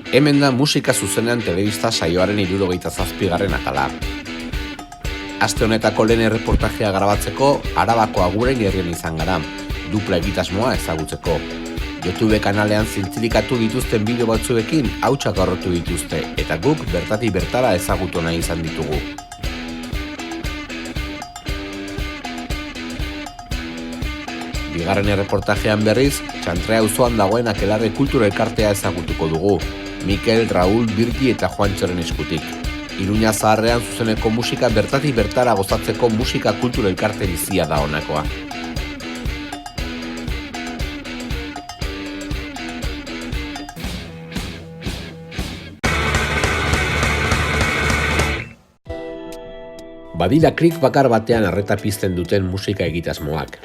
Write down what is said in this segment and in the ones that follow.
Hemen da musika zuzenean telebista saioaren 77. atala. Aste honetako lehen erreportajea grabatzeko Arabako Aguren herrian izan gara, dupla egitasmoa ezagutzeko. YouTube kanalean zintzilikatu dituzten bideo batzuekin hautsak harrotu dituzte eta guk bertatik bertara ezagutu nahi izan ditugu. Bigarren erreportajean berriz, Txantrea auzoan dagoen Akelarre kultura elkartea ezagutuko dugu. Mikel, Raul, Birgi eta Juantxoren eskutik. Iruña zaharrean zuzeneko musika bertatik bertara gozatzeko musika kultura elkarte bizia da honakoa. Badira klik bakar batean arreta pizten duten musika egitasmoak.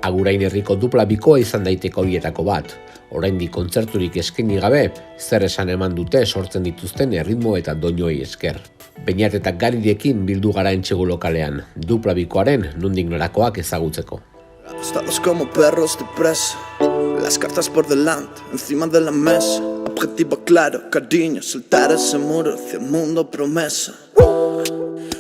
Agurain herriko dupla bikoa izan daiteko horietako bat. Oraindik kontzerturik eskaini gabe, zer esan eman dute sortzen dituzten erritmo eta doinuei esker. Beñat eta Garirekin bildu gara entxegu lokalean, dupla bikoaren nondik norakoak ezagutzeko. Apostados como perros de presa, las cartas por delante, encima de la mesa. Objetivo claro, cariño, saltar ese muro hacia el mundo promesa.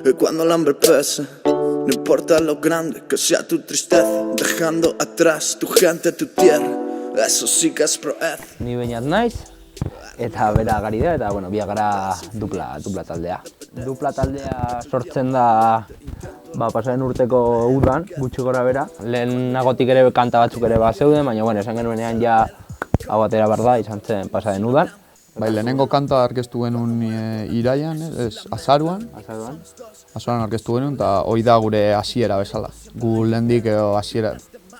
Y cuando el hambre pesa, no importa lo grande que sea tu tristeza, dejando atrás tu gente, tu tierra. Eso sí que es proez. Ni Beñat naiz, eta bera Gari da, eta biak gara dupla taldea. Dupla taldea sortzen da pasaren urteko udan, gutxi gora bera. Lehenagotik ere kanta batzuk ere zeuden, baina esan genuenean ja hau atera behar da, izan zen pasaren udan. Lehenengo kanta aurkeztu genuen iraian, azaruan aurkeztu genuen, eta hori da gure hasiera bezala. Gu lehendik hasiera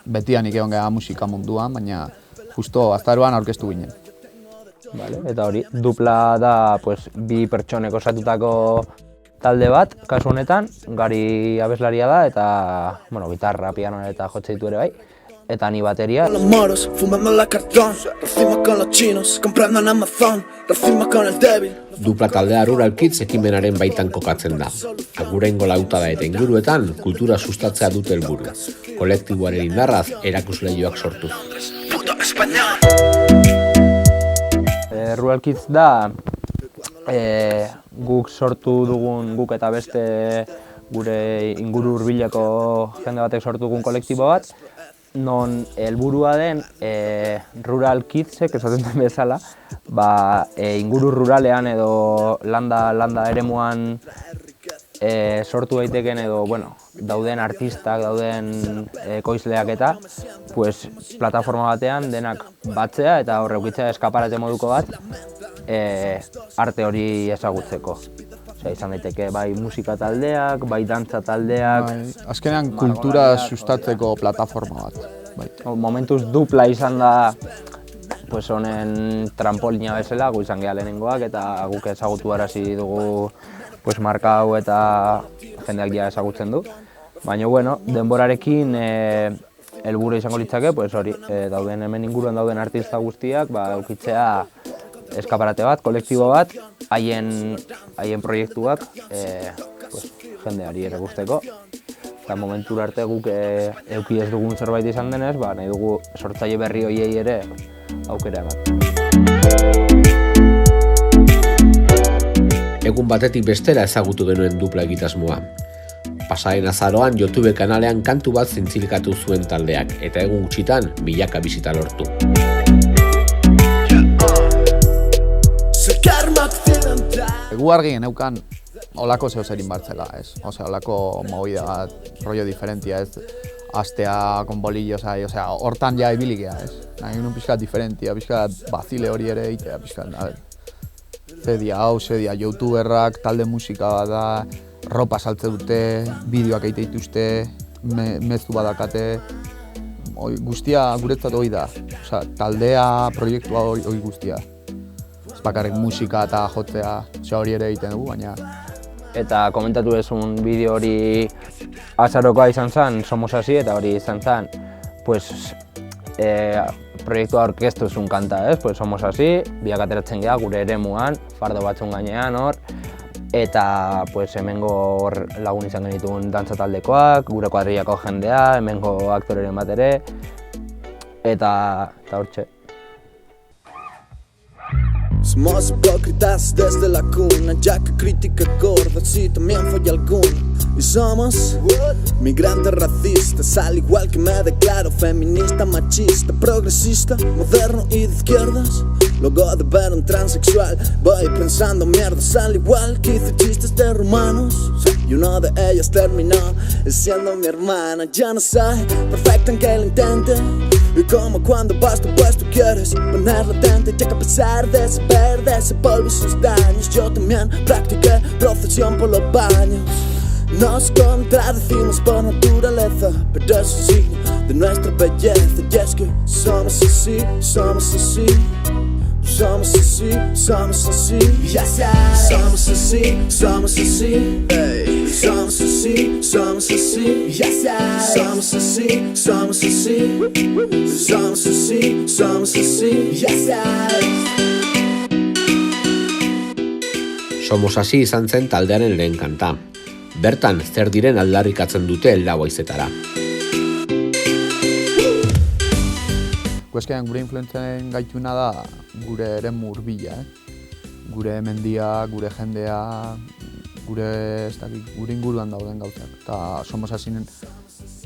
betianik egon gara musika munduan, baina justo azaruan aurkeztu ginen. Eta hori, dupla da bi pertsonek osatutako talde bat, kasu honetan, Gari abeslaria da, eta gitarra, pianoa eta jotze ditu ere bai. Eta ni bateria. Los moros, fumando la cartón, racimo con los chinos, comprando en Amazon, racimo con el débil. Dupla taldea Rural Kids ekimenaren baitan kokatzen da. Aguraingo lautada eta inguruetan kultura sustatzea dute helburu. Kolektiboaren indarraz erakusleihoak sortu. Puto español. Rural Kids da guk sortu dugun, guk eta beste gure inguru hurbileko jende batek sortu dugun kolektibo bat, non helburua den Rural Kidsek esaten den bezala, inguru ruralean edo landa eremuan sortu daiteken edo dauden artistak, dauden ekoizleak eta plataforma batean denak batzea eta hor eukitzea eskaparate moduko bat arte hori ezagutzeko. Izan daiteke bai musika taldeak, bai dantza taldeak. Azkenean kultura sustatzeko plataforma bat. Momentuz dupla izan da honen trampolina bezala, gu izan geha lehenengoak eta guk ezagutu arazi dugu marka hau eta jendeak ja ezagutzen du. Baina denborarekin helburu izango litzake, dauden hemen inguruan dauden artista guztiak eukitzea eskaparate bat, kolektibo bat, haien proiektuak jendeari ere gusteko. Eta momentura arte guk euki ez dugun zerbait izan denez, nahi dugu sortzaile berri horiei ere aukera eman. Egun batetik bestera ezagutu genuen dupla egitasmoa. Pasaren azaroan YouTube kanalean kantu bat zintzilikatu zuen taldeak, eta egun gutxitan milaka bisita lortu. Egu argi geneukan olako zehozerin bartzela, ez? Olako movida bat, rollo diferentia, ez? Astea, con bolillos, hortan ja ibilikea, ez? Nahi un pixkat diferentia, pixkat bazile hori ere egitea, pixkat, zedia youtuberrak, talde musika bat da, ropa saltze dute, bideoak egite dituzte, meztu badakate, guztia guretzat hori da, taldea, proiektua hori guztia. Bakarrik musika eta jotzea, hori ere egiten dugu, baina... Eta komentatu ezun bideo hori azarokoa izan zen, Somos Así, eta hori izan zen, proiektua orkestu zuen kanta, Somos Así, biak ateratzen geha gure eremuan, fardo batzun gainean hor, eta hemengo lagun izan genituen dantza taldekoak, gure kuadrillako jendea, hemengo aktoreren bat ere, eta hortxe. Somos hipócritas desde la cuna, ya que crítica gorda si también falla alguna. Y somos migrantes racistas, al igual que me declaro feminista, machista, progresista, moderno y de izquierdas. Luego de ver un transexual voy pensando mierdas, al igual que hice chistes de rumanos. Y uno de ellos terminó siendo mi hermana. Ya no soy perfecta aunque lo intente, y como cuando vas tú pues tú quieres poner latente, ya que a pesar de saber de ese polvo y sus daños, yo también practiqué procesión por los baños. Nos contradecimos por naturaleza, pero es un signo de nuestra belleza. Y es que somos así, somos así, somos así, somos así, ya sabes. Somos así, somos así, hey. Somos así, somos así, ya sabes. Somos así, somos así, somos así, somos así, ya sabes. Somos así izan zen taldearen lehen kanta. Bertan, zer diren aldarrikatzen dute lau haizetara. Kueskean gure influentzen gaituna da gure eremu hurbila, Gure mendia, gure jendea, gure inguruan dauden gauzak. Eta Somos Asinen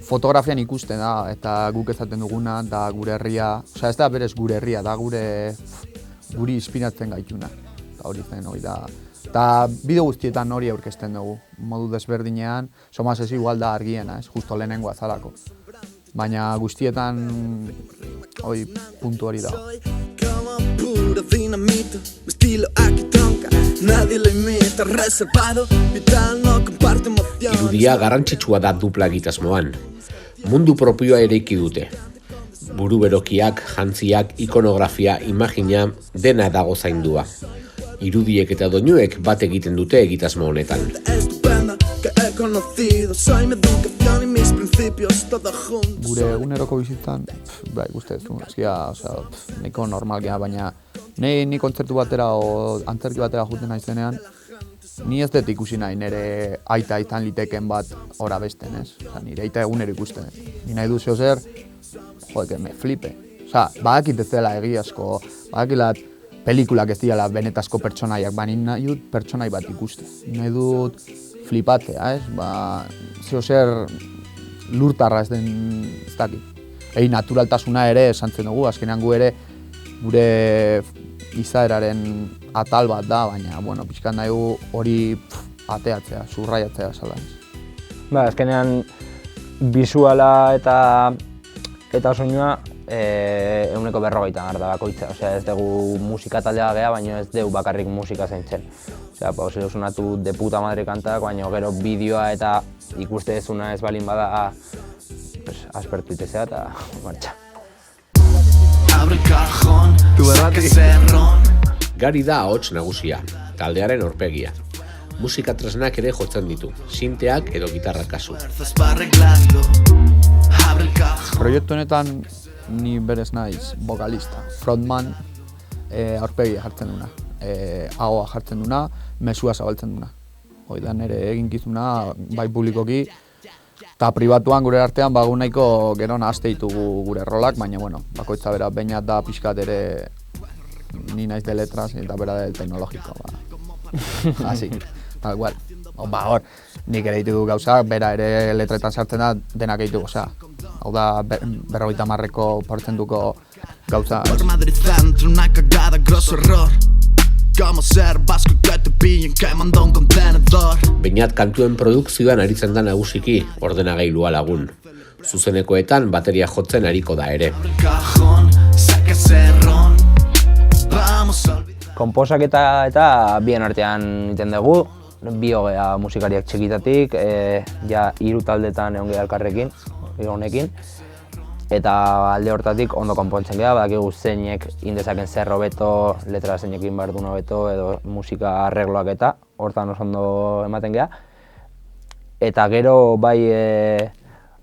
fotografian ikusten da, eta guk ezaten duguna, da gure herria, ez da berez gure herria, da guri inspiratzen gaituna. Eta hori zen, hori da. Eta bideo guztietan hori aurkezten dugu, modu desberdinean, Somos Así igual da argiena, justo lehenengoa zalako. Baina guztietan hori puntu hori da. Pura dinamita, mi estilo aquí tronca, nadie lo imita, reservado, vital, no comparte emociones. Irudia garrantzitsua da dupla egitasmoan. Mundu propioa eraiki dute. Buruberokiak, jantziak, ikonografia, imagina, dena dago zaindua. Irudiek eta doinuek bat egiten dute egitasmo honetan. Gure eguneroko bizitzan, ikustezu, nahiko normal geha, baina ni kontzertu batera o antzerki batera juten naizenean, ni ez dut ikusi nahi nire aita izan liteken bat ora besten, ez? Nire aita egunero ikusten. Ni nahi du zer, que me flipe. Badakit ez dela egiazko, badakilat pelikulak ez dira benetazko pertsonaiak, baina nahi dut pertsonai bat ikuste. Nahi dut flipatzea, ez? Zer lurtarra ez den ez dakit. Naturaltasuna ere esantzen dugu, azkenean gu ere gure izaeraren atal bat da, baina, pixkat nahi hori ateatzea, subraiatzea zala. Azkenean bisuala eta soinua 150 da bakoitza. Ez dugu musika taldea gea, baina ez dugu bakarrik musika zaintzen. Pausillo sonatu de puta madre kantak, baina gero bideoa eta ikuste dezuna ez balin bada aspertu itezea eta martxa. Gari da ahots nagusia, taldearen aurpegia. Musika tresnak ere jotzen ditu, sinteak edo gitarra kasu. Proiektu honetan ni berez naiz vokalista, frontman aurpegia jartzen duna. Ahoa jartzen duna, mesua zabaltzen duna. Hoi da nire eginkizuna, bai publikoki, eta pribatuan gure artean bagu nahiko gero nahazte ditugu gure rolak, baina bakoitza bera bainat da pixkat ere ni naiz de letras eta bera del teknologiko. Asi, tal igual. Hor, nik ere ditugu gauzak, bera ere letretan sartzen da denak ditugu, hau da 50%ko gauza. Por Madrid centro, una cagada, grosso error. Como ser vasco que te pillen quemando un contenedor. Beñat kantuen produkzioan aritzen da nagusiki, ordenagailua lagun. Zuzenekoetan bateria jotzen ariko da ere. Konposaketa eta bien artean egiten dugu, bi hogea musikariak txikitatik, ja 3 taldetan egon geha elkarrekin, honekin. Eta alde hortatik ondo konpontzen geha, badakigu zeinek indezaken zer hobeto, letra zeinekin behar duen hobeto, edo musika arregloak eta hortan oso ondo ematen geha. Eta gero bai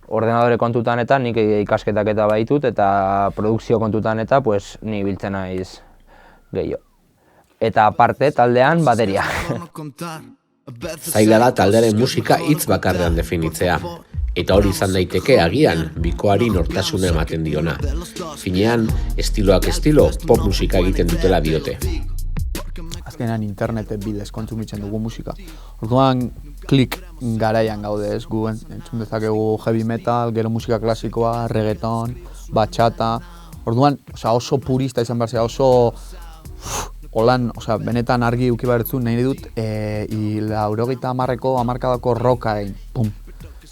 ordenadore kontutan eta nik ikasketak eta baitut, eta produkzio kontutan eta ni biltzen naiz gehiago. Eta aparte taldean bateria. Zaila da taldearen musika hitz bakarrean definitzea. Eta hori izan daiteke agian, bikoari nortasuna ematen diona. Finean, estiloak estilo, pop musika egiten dutela diote. azkenean interneten bidez kontsumitzen dugu musika. Orduan klik garaian gaude ez, gu entzun dezakegu heavy metal, gero musika klasikoa, reggaeton, bachata. Orduan, oso purista izan behar zera, oso holan, benetan argi uki behar nahi dut, 90 hamarkadako rocka egin, pum.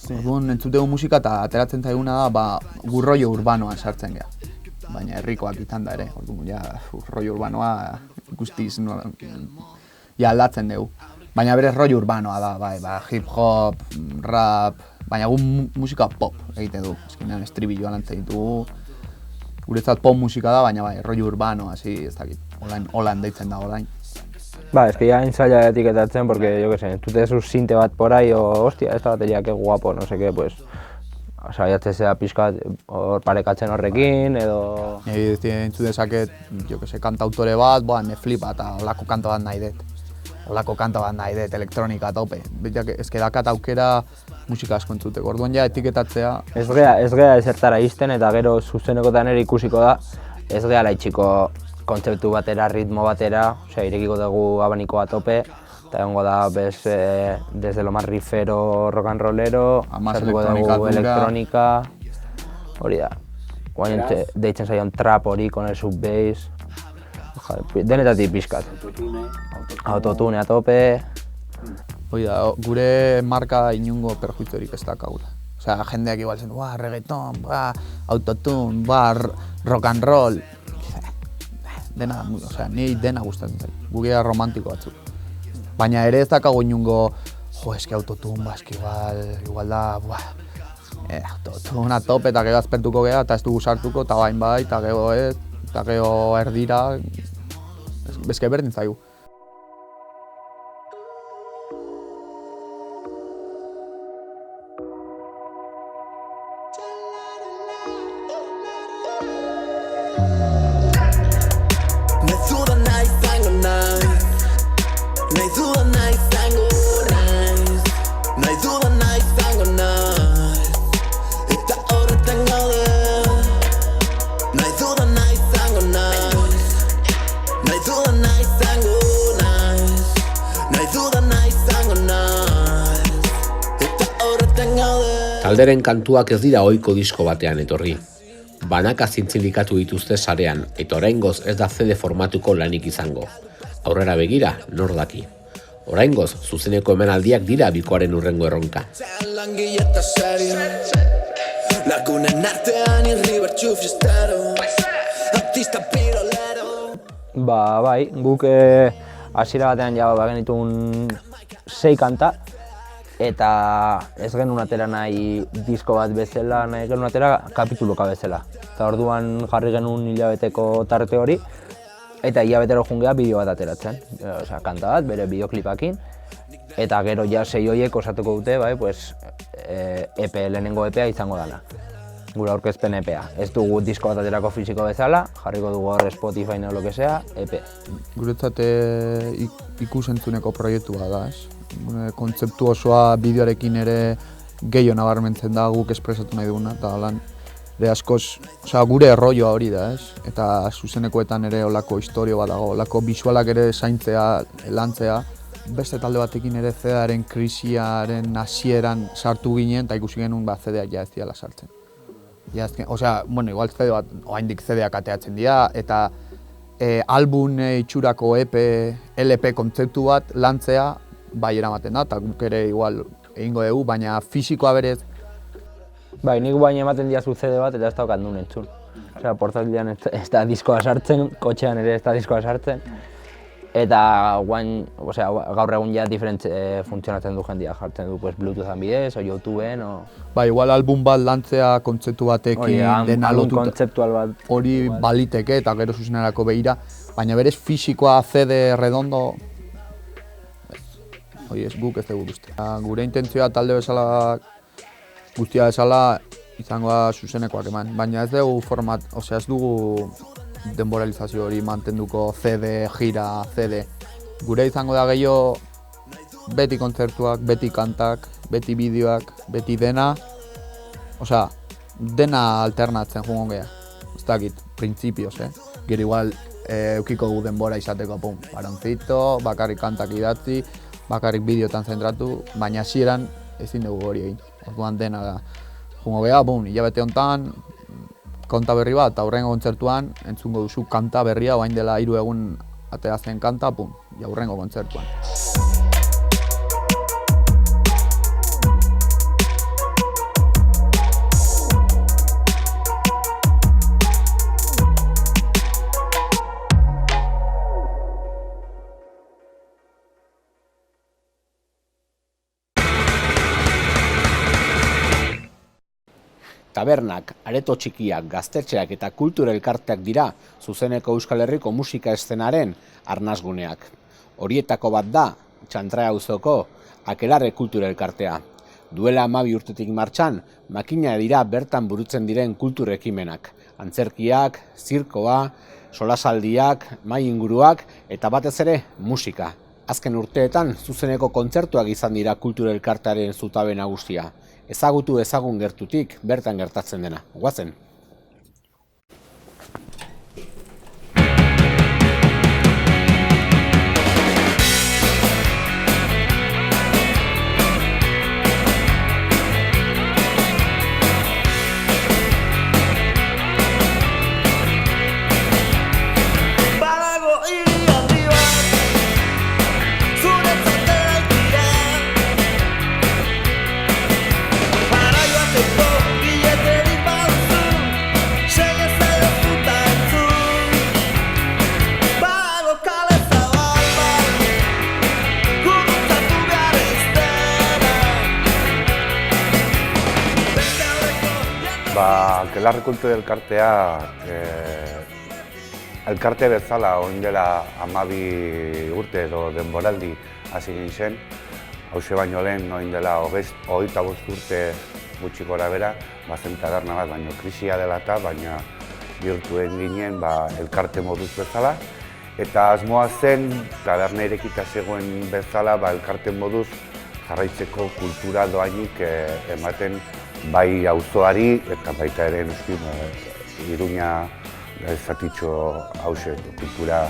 Orduan entzutegu musika eta ateratzen zaiguna da, gu rollo urbanoan sartzen geha. Baina herrikoak izan da ere, orduan, rollo urbanoa guztiz aldatzen dugu. Baina berez rollo urbanoa da, hip hop, rap, baina gu musika pop egite du. Azkenean estribilloa lantzen ditugu. Guretzat pop musika da, baina rollo urbano, ez dakit, holan deitzen da orain. Es que ya ensaya de etiquetatzen, porque yo qué sé, tú te des un sinte bat por ahí, hostia, esta batería, qué guapo, no sé qué, pues... Saiatzea pixkat hor parekatzen horrekin, edo... Entzu dezaket, jo que sé, kantautore bat, me flipa, eta holako kanta bat nahi dut. Elektronika tope. Ez que dakat aukera musika asko entzuteko. Orduan ja etiketatzea... Ez gea ezertara izten, eta gero zuzenekotan ere ikusiko da, ez gea laitxiko kontzeptu batera, ritmo batera, irekiko dugu abanikoa tope, eta egongo da, desde lo más rifero, rock and rollero, sartuko dugu elektronika, hori da. Guain deitzen zaion trap hori, con el sub-bass, denetatik pixkat. Autotune a tope. Hori da, gure marka inungo perjuiziorik ez dakagula. Jendeak igual zen, reggaeton, autotune, rock and roll. Ni dena gustatzen zait, gugea romantiko batzuk. Baina ere ez dakago inungo, eski autotune, igual da, autotune a tope, eta gero azpertuko geha, eta ez dugu sartuko, eta bain eta gero ez, eta gero erdira, bezke berdin zaigu. Talderen kantuak ez dira ohiko disko batean etorri. Banaka zintzilikatu dituzte sarean, eta oraingoz ez da CD formatuko lanik izango. Aurrera begira, nor daki. Oraingoz, zuzeneko emanaldiak dira bikoaren hurrengo erronka. Bai, guk hasiera batean ja bagenitun 6 kanta, eta ez genuen atera nahi disko bat bezala, nahi genuen atera kapituluka bezala. Eta orduan jarri genuen hilabeteko tarte hori, eta hilabetero jungea bideo bat ateratzen. Kanta bat, bere bideoklipakin, eta gero ja 6 horiek osatuko dute, EP, lehenengo EPA izango dana. Gure aurkezpen EPA. Ez dugu disko bat aterako fisiko bezala, jarriko dugu hor Spotify o lo que sea, EP. Guretzat ikusentzuneko proiektua da, ez? Kontzeptu osoa bideoarekin ere gehiago nabarmentzen da guk espresatu nahi duguna, eta lan askoz, gure errolloa hori da, ez? Eta zuzenekoetan ere olako historio bat dago, olako bisualak ere zaintzea, lantzea. Beste talde batekin ere CD-aren krisiaren hasieran sartu ginen, eta ikusi genuen CD-ak ja ez diala sartzen. Igual CD bat, oraindik CD-ak ateatzen dira, eta album itxurako EP, LP kontzeptu bat lantzea, bai eramaten da, eta guk ere igual egingo dugu, baina fisikoa berez. Bai, nik baina ematen diazu CD bat eta ez daukat nun entzun. Portatilean ez da diskoa sartzen, kotxean ere ez da diskoa sartzen. Eta gaur egun ja diferent funtzionatzen du jendia, jartzen du Bluetoothan bidez, o YouTubeen, Bai, igual album bat lantzea kontzeptu batekin dena lotuta. Hori baliteke eta gero zuzenerako behira, baina berez fisikoa CD redondo, hori ez guk ez dugu uste. Gure intentzioa talde bezala, guztia bezala, izango da zuzenekoak eman, baina ez dugu ez dugu denboralizazio hori mantenduko CD, gira, CD. Gure izango da gehiago beti kontzertuak, beti kantak, beti bideoak, beti dena. Dena alternatzen joango geha. Ez dakit, printzipioz, Gero igual eukiko gu denbora izateko, baroncito, bakarrik kantak idatzi, bakarrik bideotan zentratu, baina hasieran ezin dugu hori egin. Orduan dena da, jungo beha, hilabete honetan, konta berri bat, aurrengo kontzertuan, entzungo duzu kanta berria, orain dela 3 egun atera zen kanta, aurrengo kontzertuan. Tabernak, areto txikiak, gaztetxeak eta kultura elkarteak dira zuzeneko Euskal Herriko musika eszenaren arnasguneak. Horietako bat da, Txantrea auzoko Akelarre kultura elkartea. Duela 12 urtetik martxan, makina dira bertan burutzen diren kultur ekimenak. Antzerkiak, zirkoa, solasaldiak, mahai inguruak eta batez ere musika. Azken urteetan, zuzeneko kontzertuak izan dira kultura elkartearen zutabe nagusia. Ezagutu ezagun gertutik bertan gertatzen dena. Goazen! Akelarre kultura elkartea elkarte bezala orain dela 12 urte edo denboraldi hasi zen. Hauxe baino lehen orain dela 25 urte gutxi gora bera, bazen taberna bat, baino krisia dela eta baina bihurtuen ginen elkarte moduz bezala. Eta asmoa zen, taberna irekita zegoen bezala elkarte moduz jarraitzeko kultura doainik ematen bai auzoari eta baita ere noski Iruña zatitxo hauxe kultura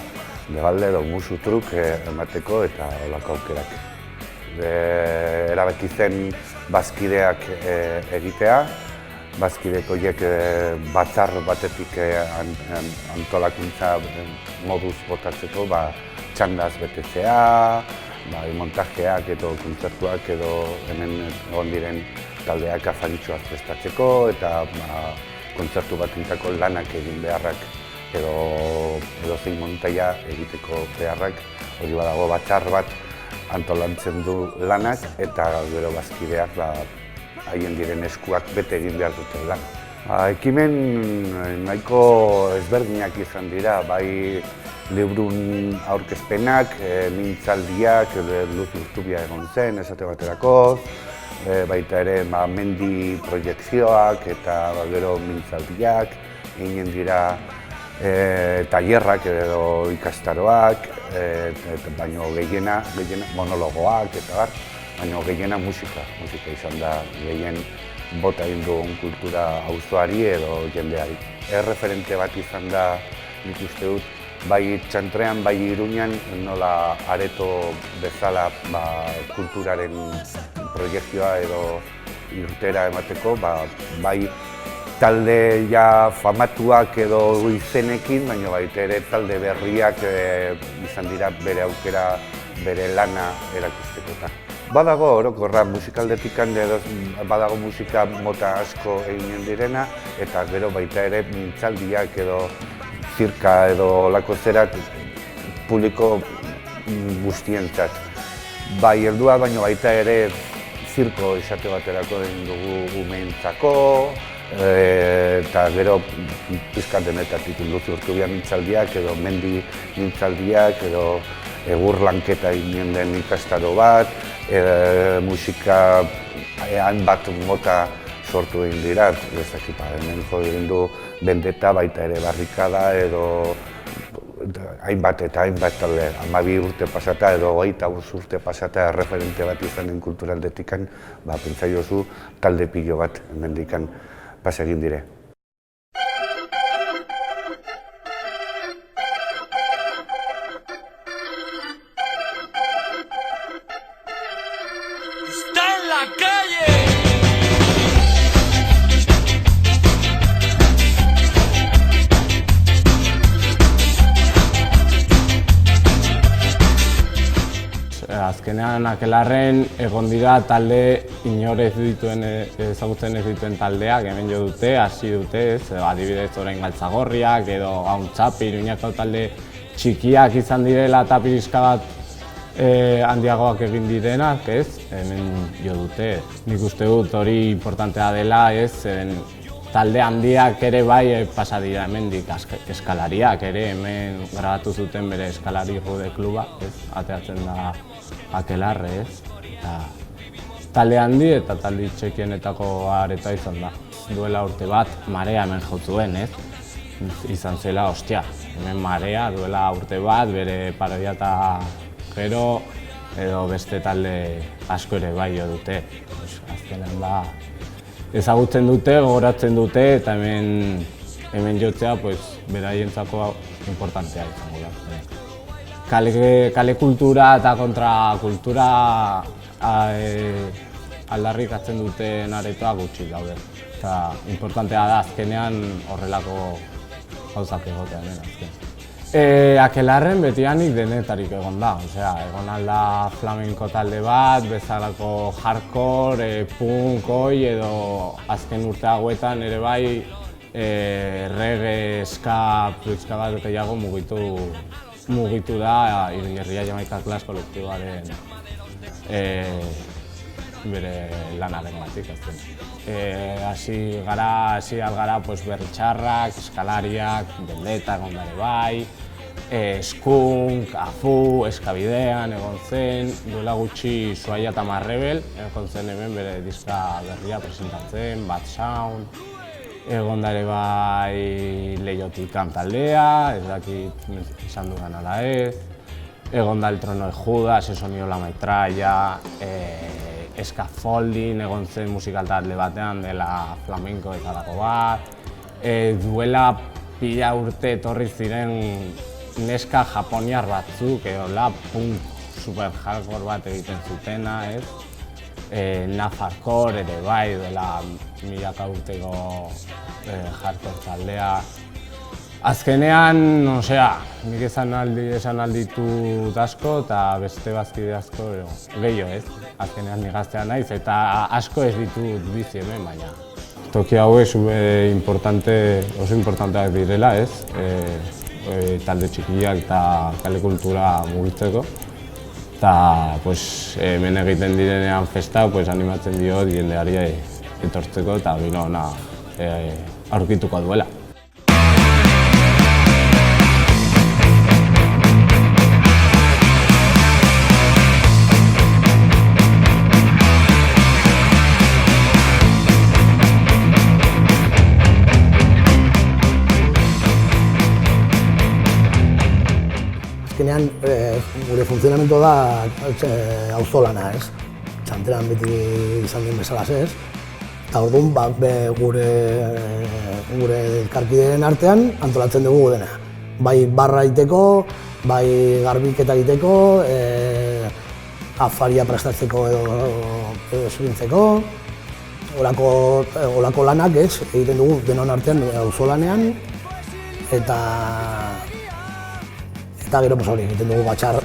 legalde edo musu truk emateko eta olako aukerak. Erabaki zen bazkideak egitea, bazkideek horiek batzar batetik antolakuntza moduz botatzeko txandaz betetzea, montajeak edo kontzertuak edo hemen egon diren taldeak afaritxoak prestatzeko eta kontzertu batentako lanak egin beharrak edo zein montaia egiteko beharrak. Hori badago batzar bat antolantzen du lanak eta gero bazkideak haien diren eskuak bete egin behar duten lan. Ekimen nahiko ezberdinak izan dira, bai liburun aurkezpenak, mintzaldiak, Luz Urtubia egon zen, esate baterako, baita ere mendi proiekzioak eta gero mintzaldiak, eginen dira tailerrak edo ikastaroak, baino gehiena monologoak eta bar, baino gehiena musika izan da gehien bota egin dugun kultura auzoari edo jendeari. Erreferente bat izan da, nik uste dut, bai Txantrean, bai Iruñan, nola areto bezala kulturaren proiektzioa edo irtera emateko, bai talde famatuak edo izenekin, baina baita ere talde berriak izan dira bere aukera, bere lana erakusteko. Badago orokorra musikaldetikan edo badago musika mota asko eginen direna eta gero baita ere mintzaldiak edo zirka edo olako zerak publiko guztientzat. Bai heldua baina baita ere zirko esate baterako egin dugu umeentzako eta gero pizkat denetatik Luz Urtubia mintzaldiak edo mendi mintzaldiak edo egur lanketa eginen den ikastaro bat, musika hainbat mota sortu egin dira, hemen jo egin du Bendeta, baita ere Barrikada edo hainbat eta hainbat talde, 12 urte pasata edo 25 urte pasata referente bat izanen kulturaldetikan, pentsa jozu talde pilo bat hemendikan pas egin dire. azkenean Akelarren egon dira talde inor ezagutzen ez dituen taldeak, hemen jo dute, hasi dute, adibidez orain Galtzagorriak edo Gaun Txapi, Iruñako talde txikiak izan direla eta piriska bat handiagoak egin direnak, hemen jo dute. Nik uste dut hori importantea dela, talde handiak ere bai pasa dira hemendik, eskalariak ere hemen grabatu zuten bere eskalari rude kluba, ateatzen da Akelarre, talde handi eta talde txekienetako aretoa izan da. Duela urte bat Marea hemen jotzuen, izan zela, ostia, hemen Marea duela urte bat, bere parodia eta gero edo beste talde asko ere bai jo dute. Azkenean da, ezagutzen dute, gogoratzen dute eta hemen jotzea beraientzako importantea izango da. Kale kultura eta kontrakultura aldarrikatzen duten aretoa gutxi daude. Eta importantea da azkenean horrelako gauzak egotea hemen azkenean. Akelarren betianik denetarik egon da, egon alda flamenko talde bat, bezalako hardcore, punk, oi edo azken urte hauetan ere bai reggae, ska, pixka bat gehiago mugitu da Herria Jamaika Klas kolektiboaren bere lanaren batik. Hasi algara berritxarrak, eskalariak, bendeta egon dare bai, Skunk, Afu, Eskabidean egon zen, duela gutxi Suaia eta Marrebel, egon zen hemen bere diska berria presentatzen, Bad Sound, egon dare bai Leiotik taldea, ez dakit izan dugan ala ez, egon da El Trono de Judas, El Sonido la Metralla, Scaffolding egon zen musikal talde batean dela flamenko eta dago bat, duela pila urte etorri ziren neska japoniar batzuk, punk super hardcore bat egiten zutena, Nafarkor ere bai, duela milaka urteko hardcore taldea. Azkenean, nik esan alditut asko eta beste bazkide asko gehiago, azkenean nik gaztea naiz eta asko ez ditut bizi hemen, baina. Toki hau oso importanteak direla, talde txikiak eta kale kultura mugitzeko. Eta hemen egiten direnean festa animatzen dio jendeari etortzeko eta bino aurkituko duela. Azkenean, gure funtzionamentu da auzolana, txanteran beti izan den bezalaz ez. Eta orduan, gure elkarkideen artean antolatzen dugu dena. Bai barra egiteko, bai garbiketa egiteko, afaria prestatzeko edo zurintzeko. Olako lanak egiten dugu denon artean auzolanean. Eta gero hori egiten dugu batxar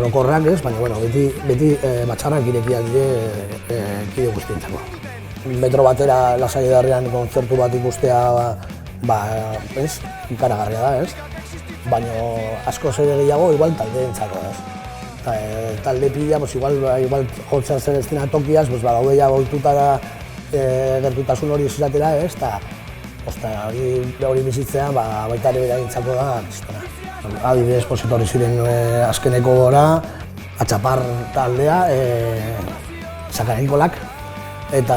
orokorrak, baina beti batxarrak irekiak dire kide guztientzako. Metro batera Lasai Edarrean kontzertu bat ikustea ikaragarria da, baina asko zer gehiago igual taldeentzako. Talde pila, igual jotzea zer ez dena tokiaz, badaude ja goituta gertutasun hori izatera, eta hori bizitzea baita ere beraintzako da kristona. Adibidez, etorri ziren azkeneko gora, Atxapar taldea, Sakarikolak, eta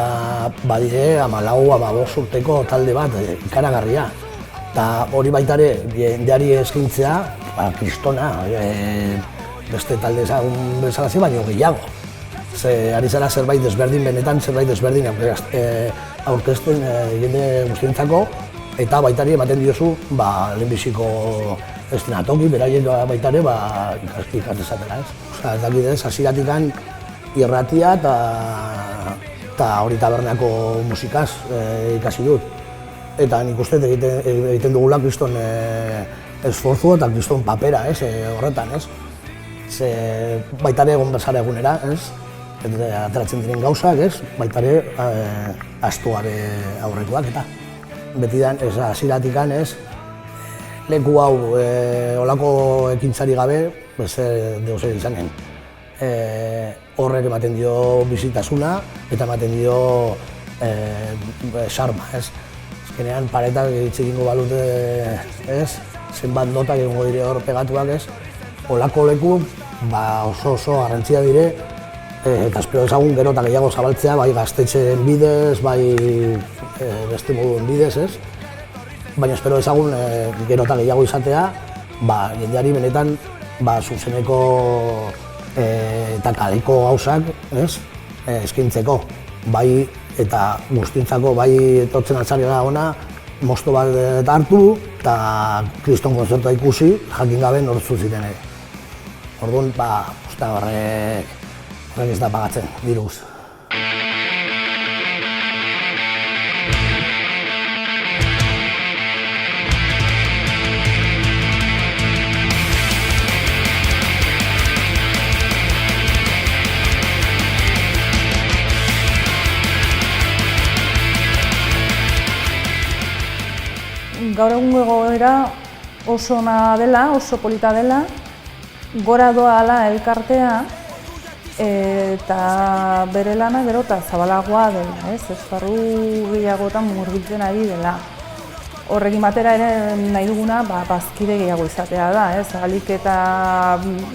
badire 14-15 urteko talde bat ikaragarria. Eta hori baita ere, jendeari eskintzea, kristona, beste talde ezagun bezalazi, baino gehiago. Ari zara zerbait desberdin, benetan zerbait desberdin aurkezten jende guztientzako, eta baita ere ematen diozu lehenbiziko eszenatoki, beraiek baita ere ikasdezatela. Ez dakidez, hasieratikan irratia eta hori tabernako musikaz ikasi dut. Eta nik uste egiten dugula kriston esforzu eta kriston papera horretan. baita ere egon bezara egunera, ez? Ateratzen diren gauzak, ez? Baita ere astuare aurrekoak eta beti da, ez hasieratik ez? Leku hau olako ekintzari gabe, ez deus egin izanen. Horrek ematen dio bizitasuna eta ematen dio sarma, ez? Azkenean paretak egingo balute, ez? Zenbat notak egingo dire hor pegatuak, ez? Olako leku oso garrantzia dire eta espero ezagun gero eta gehiago zabaltzea, bai gaztetxeen bidez, bai beste moduen bidez, ez? Baina espero ezagun gero eta gehiago izatea, jendeari benetan zuzeneko eta kaleko gauzak, ez? Eskaintzeko, bai eta guztientzako, bai etortzen atzarela ona, mosto bat hartu eta kriston konzertua ikusi, jakin gabe nortzu ziren ere. Orduan, horrek ez da pagatzen, diruz. Gaur egungo egoera oso ona dela, oso polita dela, gora doala elkartea eta bere lana gero eta zabalagoa dela, ez? Esparru gehiagotan murgiltzen ari dela. Horrekin batera ere nahi duguna bazkide gehiago izatea da, ez? Ahalik eta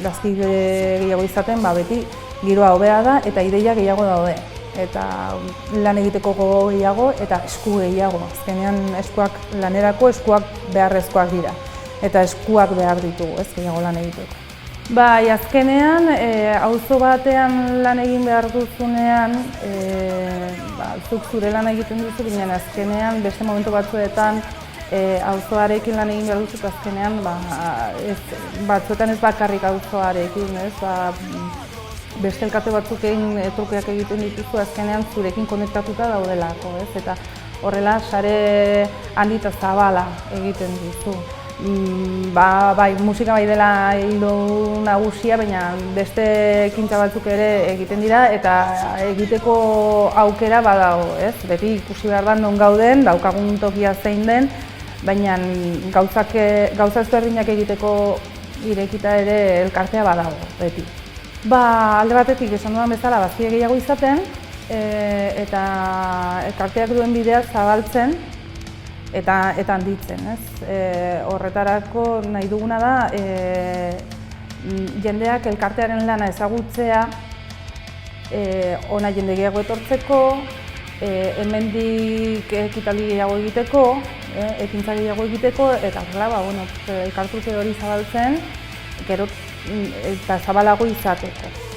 bazkide gehiago izaten beti giroa hobea da eta ideia gehiago daude. Eta lan egiteko gogo gehiago eta esku gehiago. Azkenean eskuak lanerako, eskuak beharrezkoak dira. Eta eskuak behar ditugu, ez gehiago lan egiteko. Bai, azkenean, auzo batean lan egin behar duzunean, zuk zure lan egiten duzu, baina azkenean beste momentu batzuetan auzoarekin lan egin behar duzu, azkenean batzuetan ez bakarrik auzoarekin, ez? Beste elkarte batzukein trukeak egiten dituzu, azkenean zurekin konektatuta daudelako, ez? Eta horrela sare handi eta zabala egiten dizu. Bai, musika bai dela hildo nagusia, baina beste ekintza batzuk ere egiten dira eta egiteko aukera badago, ez? Beti ikusi behar da non gauden, daukagun tokia zein den, baina gauza ezberdinak egiteko irekita ere elkartea badago, beti. Alde batetik esan dudan bezala bazkide gehiago izaten eta elkarteak duen bidea zabaltzen eta handitzen, ez? Horretarako nahi duguna da jendeak elkartearen lana ezagutzea, ona jende gehiago etortzeko, hemendik ekitaldi gehiago egiteko, ekintza gehiago egiteko eta elkartute hori zabaltzen, gero eta zabalago izateko.